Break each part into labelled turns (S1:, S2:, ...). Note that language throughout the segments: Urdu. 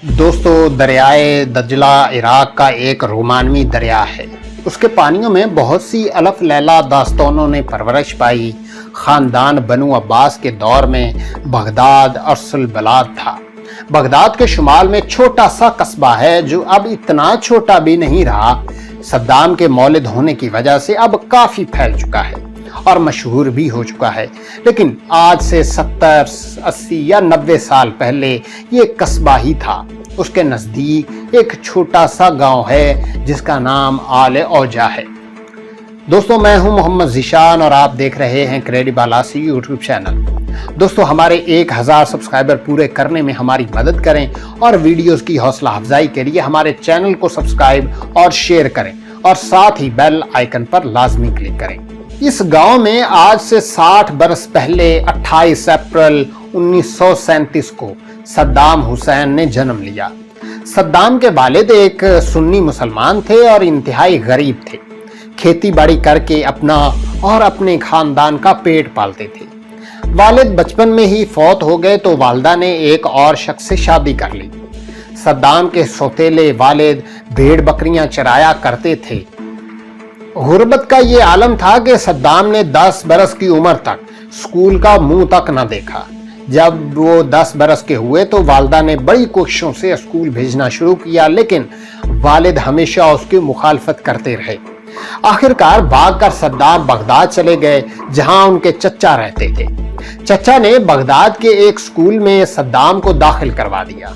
S1: دوستو دریائے دجلہ عراق کا ایک رومانوی دریا ہے۔ اس کے پانیوں میں بہت سی الف لیلا داستانوں نے پرورش پائی۔ خاندان بنو عباس کے دور میں بغداد ارس البلاد تھا۔ بغداد کے شمال میں چھوٹا سا قصبہ ہے جو اب اتنا چھوٹا بھی نہیں رہا۔ صدام کے مولد ہونے کی وجہ سے اب کافی پھیل چکا ہے اور مشہور بھی ہو چکا ہے، لیکن آج سے 70 80 یا 90 سال پہلے یہ قصبہ ہی تھا۔ اس کے نزدیک ایک چھوٹا سا گاؤں ہے جس کا نام آل اوجا ہے۔ دوستو میں ہوں محمد ذیشان اور آپ دیکھ رہے ہیں کریڈیبل آسی یوٹیوب چینل۔ دوستو ہمارے 1000 سبسکرائبر پورے کرنے میں ہماری مدد کریں اور ویڈیوز کی حوصلہ افزائی کے لیے ہمارے چینل کو سبسکرائب اور شیئر کریں اور ساتھ ہی بیل آئیکن پر لازمی کلک کریں۔ اس گاؤں میں آج سے 60 برس پہلے 28 اپریل 1937 کو صدام حسین نے جنم لیا۔ صدام کے والد ایک سنی مسلمان تھے اور انتہائی غریب تھے۔ کھیتی باڑی کر کے اپنا اور اپنے خاندان کا پیٹ پالتے تھے۔ والد بچپن میں ہی فوت ہو گئے تو والدہ نے ایک اور شخص سے شادی کر لی۔ صدام کے سوتیلے والد بھیڑ بکریاں چرایا کرتے تھے۔ غربت کا یہ عالم تھا کہ صدام نے 10 برس کی عمر تک اسکول کا منہ تک نہ دیکھا۔ جب وہ 10 برس کے ہوئے تو والدہ نے بڑی کوششوں سے اسکول بھیجنا شروع کیا، لیکن والد ہمیشہ اس کی مخالفت کرتے رہے۔ آخرکار بھاگ کر صدام بغداد چلے گئے جہاں ان کے چچا رہتے تھے۔ چچا نے بغداد کے ایک اسکول میں صدام کو داخل کروا دیا۔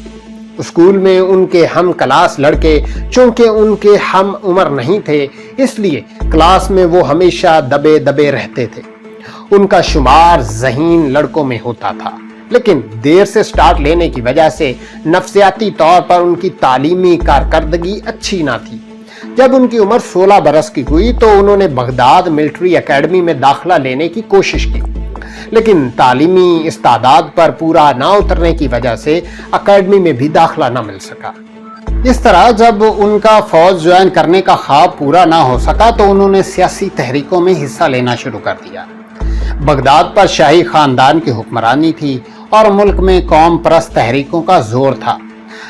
S1: اسکول میں ان کے ہم کلاس لڑکے چونکہ ان کے ہم عمر نہیں تھے، اس لیے کلاس میں وہ ہمیشہ دبے دبے رہتے تھے۔ ان کا شمار ذہین لڑکوں میں ہوتا تھا، لیکن دیر سے سٹارٹ لینے کی وجہ سے نفسیاتی طور پر ان کی تعلیمی کارکردگی اچھی نہ تھی۔ جب ان کی عمر 16 برس کی ہوئی تو انہوں نے بغداد ملٹری اکیڈمی میں داخلہ لینے کی کوشش کی، لیکن تعلیمی استعداد پر پورا نہ اترنے کی وجہ سے اکیڈمی میں بھی داخلہ نہ مل سکا۔ اس طرح جب ان کا فوج جوائن کرنے کا خواب پورا نہ ہو سکا تو انہوں نے سیاسی تحریکوں میں حصہ لینا شروع کر دیا۔ بغداد پر شاہی خاندان کی حکمرانی تھی اور ملک میں قوم پرست تحریکوں کا زور تھا۔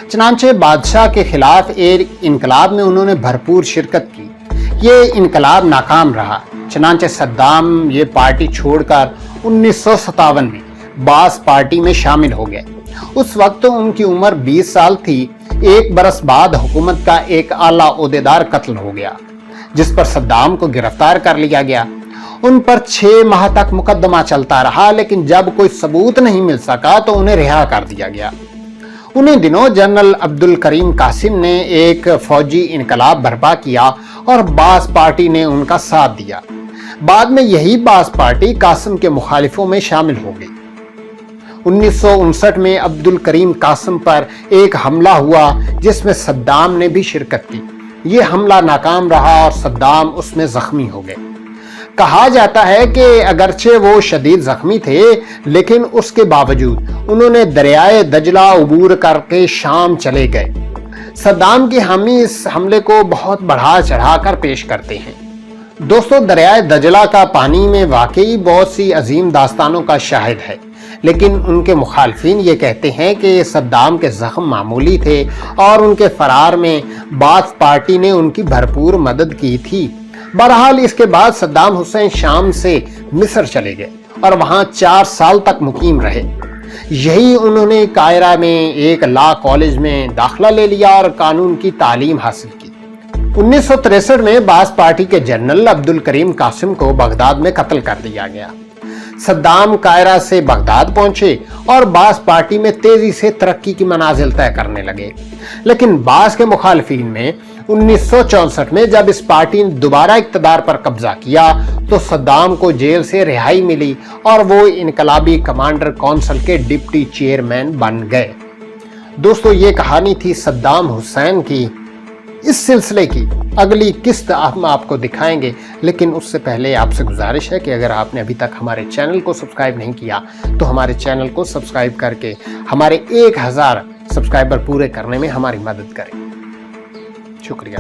S1: چنانچہ بادشاہ کے خلاف ایک انقلاب میں انہوں نے بھرپور شرکت کی۔ یہ انقلاب ناکام رہا، چنانچہ صدام یہ پارٹی چھوڑ کر 1957 میں باس پارٹی میں شامل ہو گئے۔ اس وقت ان کی عمر 20 سال تھی۔ 1 برس بعد حکومت کا ایک اعلیٰ عہدیدار قتل ہو گیا، جس پر صدام کو گرفتار کر لیا گیا۔ ان پر 6 ماہ تک مقدمہ چلتا رہا، لیکن جب کوئی ثبوت نہیں مل سکا تو انہیں رہا کر دیا گیا۔ انہیں دنوں جنرل عبدالکریم قاسم نے ایک فوجی انقلاب برپا کیا اور باس پارٹی نے ان کا ساتھ دیا۔ بعد میں یہی باس پارٹی قاسم کے مخالفوں میں شامل ہو گئی۔ 1959 میں عبدالکریم قاسم پر ایک حملہ ہوا جس میں صدام نے بھی شرکت کی۔ یہ حملہ ناکام رہا اور صدام اس میں زخمی ہو گئے۔ کہا جاتا ہے کہ اگرچہ وہ شدید زخمی تھے، لیکن اس کے باوجود انہوں نے دریائے دجلہ عبور کر کے شام چلے گئے۔ صدام کی حامی اس حملے کو بہت بڑھا چڑھا کر پیش کرتے ہیں۔ دوستو دریائے دجلہ کا پانی میں واقعی بہت سی عظیم داستانوں کا شاہد ہے، لیکن ان کے مخالفین یہ کہتے ہیں کہ صدام کے زخم معمولی تھے اور ان کے فرار میں باس پارٹی نے ان کی بھرپور مدد کی تھی۔ بہرحال اس کے بعد صدام حسین شام سے مصر چلے گئے اور وہاں 4 سال تک مقیم رہے۔ یہی انہوں نے قاہرہ میں ایک لا کالج میں داخلہ لے لیا اور قانون کی تعلیم حاصل کی۔ 1963 میں باس پارٹی کے جنرل عبدالکریم قاسم کو بغداد میں قتل کر دیا گیا۔ صدام قاہرہ سے بغداد پہنچے اور باس پارٹی میں تیزی سے ترقی کی منازل طے کرنے لگے، لیکن باس کے مخالفین میں 1964 میں جب اس پارٹی نے دوبارہ اقتدار پر قبضہ کیا تو صدام کو جیل سے رہائی ملی اور وہ انقلابی کمانڈر کونسل کے ڈپٹی چیئرمین بن گئے۔ دوستو یہ کہانی تھی صدام حسین کی۔ اس سلسلے کی اگلی قسط ہم آپ کو دکھائیں گے، لیکن اس سے پہلے آپ سے گزارش ہے کہ اگر آپ نے ابھی تک ہمارے چینل کو سبسکرائب نہیں کیا تو ہمارے چینل کو سبسکرائب کر کے ہمارے 1000 سبسکرائبر پورے کرنے میں ہماری مدد کریں۔ شکریہ۔